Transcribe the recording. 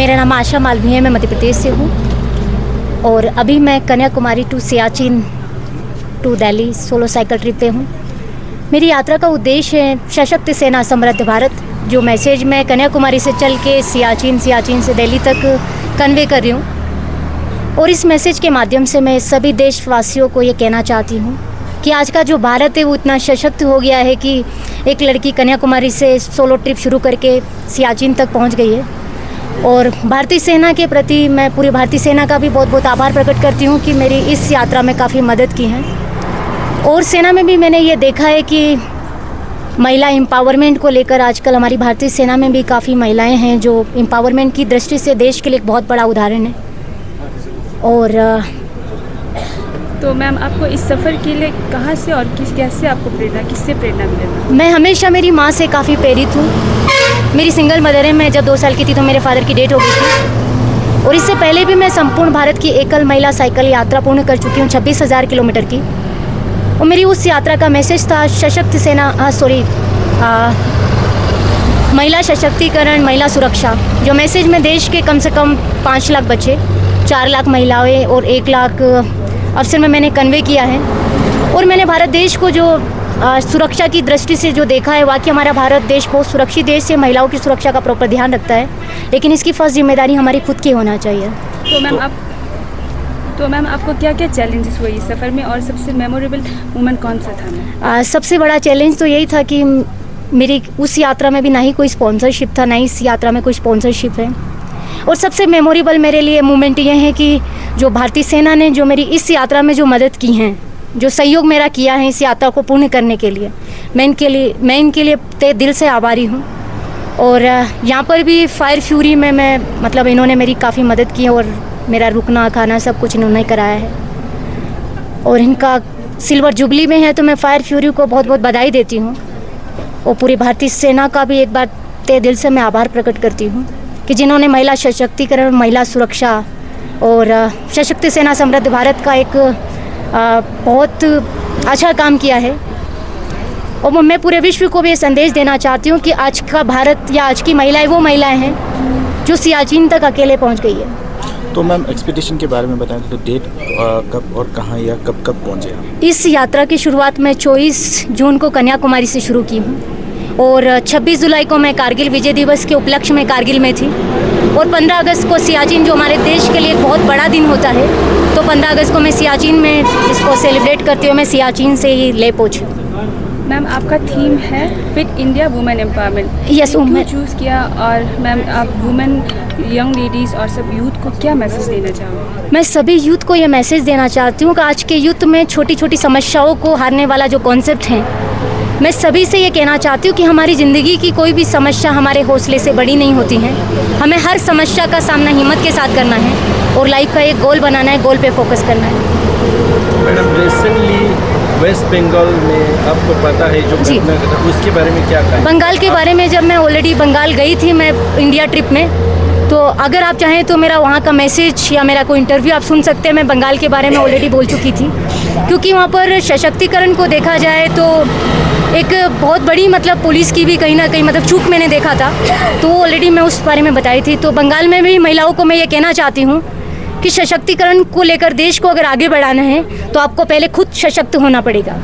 मेरा नाम आशा मालवी है, मैं मध्य प्रदेश से हूँ और अभी मैं Kanyakumari to Siachen to Delhi solo cycle trip पे हूँ। मेरी यात्रा का उद्देश्य है सशक्त सेना समृद्ध भारत, जो मैसेज मैं कन्याकुमारी से चल के सियाचिन से दिल्ली तक कन्वे कर रही हूँ। और इस मैसेज के माध्यम से मैं सभी देशवासियों को ये कहना चाहती हूँ कि आज का जो भारत है वो इतना सशक्त हो गया है कि एक लड़की कन्याकुमारी से सोलो ट्रिप शुरू करके सियाचिन तक पहुँच गई है। और भारतीय सेना के प्रति मैं पूरी भारतीय सेना का भी बहुत बहुत आभार प्रकट करती हूँ कि मेरी इस यात्रा में काफ़ी मदद की है। और सेना में भी मैंने ये देखा है कि महिला एम्पावरमेंट को लेकर आजकल हमारी भारतीय सेना में भी काफ़ी महिलाएं हैं जो एम्पावरमेंट की दृष्टि से देश के लिए एक बहुत बड़ा उदाहरण है। और तो मैम, आपको इस सफ़र के लिए कहाँ से और कैसे आपको किससे प्रेरणा मिलेगा? मैं हमेशा मेरी माँ से काफ़ी प्रेरित हूँ। मेरी सिंगल मदर है। मैं जब 2 साल की थी तो मेरे फादर की डेथ हो गई थी और इससे पहले भी मैं संपूर्ण भारत की एकल महिला साइकिल यात्रा पूर्ण कर चुकी हूँ 26,000 किलोमीटर की। और मेरी उस यात्रा का मैसेज था सशक्त सेना महिला सशक्तिकरण, महिला सुरक्षा। जो मैसेज में देश के कम से कम 5 लाख बच्चे, 4 लाख महिलाएं और 1 लाख अफसर में मैंने कन्वे किया है। और मैंने भारत देश को जो सुरक्षा की दृष्टि से जो देखा है, वाकई हमारा भारत देश बहुत सुरक्षित देश है, महिलाओं की सुरक्षा का प्रॉपर ध्यान रखता है, लेकिन इसकी फर्स्ट जिम्मेदारी हमारी खुद की होना चाहिए। तो मैम आपको क्या क्या चैलेंजेस हुए इस सफ़र में और सबसे मेमोरेबल मोमेंट कौन सा था मैम? सबसे बड़ा चैलेंज तो यही था कि मेरी उस यात्रा में भी ना ही कोई स्पॉन्सरशिप था, ना ही इस यात्रा में कोई स्पॉन्सरशिप है। और सबसे मेमोरेबल मेरे लिए मोमेंट ये है कि जो भारतीय सेना ने जो मेरी इस यात्रा में जो मदद की हैं, जो सहयोग मेरा किया है इस यात्रा को पूर्ण करने के लिए, मैं इनके लिए तहे दिल से आभारी हूँ। और यहाँ पर भी फायर फ्यूरी में मैं मतलब इन्होंने मेरी काफ़ी मदद की और मेरा रुकना खाना सब कुछ इन्होंने कराया है। और इनका सिल्वर जुबली में है तो मैं फायर फ्यूरी को बहुत बहुत बधाई देती हूँ। और पूरी भारतीय सेना का भी एक बार तहे दिल से मैं आभार प्रकट करती हूँ कि जिन्होंने महिला सशक्तिकरण, महिला सुरक्षा और सशक्त सेना समृद्ध भारत का एक बहुत अच्छा काम किया है। और मैं पूरे विश्व को भी ये संदेश देना चाहती हूँ कि आज का भारत या आज की महिलाएं वो महिलाएं हैं जो सियाचिन तक अकेले पहुँच गई है। तो मैम, एक्सपीडिशन के बारे में बताएं तो डेट कब और कहाँ या कब पहुँचे आप? इस यात्रा की शुरुआत मैं 24 जून को कन्याकुमारी से शुरू की हूँ और 26 जुलाई को मैं कारगिल विजय दिवस के उपलक्ष्य में कारगिल में थी। और 15 अगस्त को सियाचिन, जो हमारे देश के लिए एक बहुत बड़ा दिन होता है, तो 15 अगस्त को मैं सियाचिन में इसको सेलिब्रेट करते हुए मैं सियाचिन से ही ले पहुँची। मैम, आपका थीम है fit India women empowerment. Yes, क्यों चूज़ किया? और मैम, आप वुमेन, यंग लेडीज़ और सब यूथ को क्या मैसेज देना चाहोगे? मैं सभी यूथ को ये मैसेज देना चाहती हूँ कि आज के यूथ में छोटी छोटी समस्याओं को हारने वाला जो कॉन्सेप्ट है, मैं सभी से ये कहना चाहती हूँ कि हमारी ज़िंदगी की कोई भी समस्या हमारे हौसले से बड़ी नहीं होती है। हमें हर समस्या का सामना हिम्मत के साथ करना है और लाइफ का एक गोल बनाना है, गोल पे फोकस करना है। मैडम, रिसेंटली वेस्ट बंगाल में आपको पता है जो घटना घटा, उसके बारे में क्या कहें? बंगाल के बारे में जब मैं ऑलरेडी बंगाल गई थी मैं इंडिया ट्रिप में, तो अगर आप चाहें तो मेरा वहाँ का मैसेज या मेरा कोई इंटरव्यू आप सुन सकते हैं। मैं बंगाल के बारे में ऑलरेडी बोल चुकी थी, क्योंकि वहाँ पर सशक्तिकरण को देखा जाए तो एक बहुत बड़ी मतलब पुलिस की भी कहीं ना कहीं मतलब चूक मैंने देखा था, तो वो ऑलरेडी मैं उस बारे में बताई थी। तो बंगाल में भी महिलाओं को मैं ये कहना चाहती हूँ कि सशक्तिकरण को लेकर देश को अगर आगे बढ़ाना है तो आपको पहले खुद सशक्त होना पड़ेगा।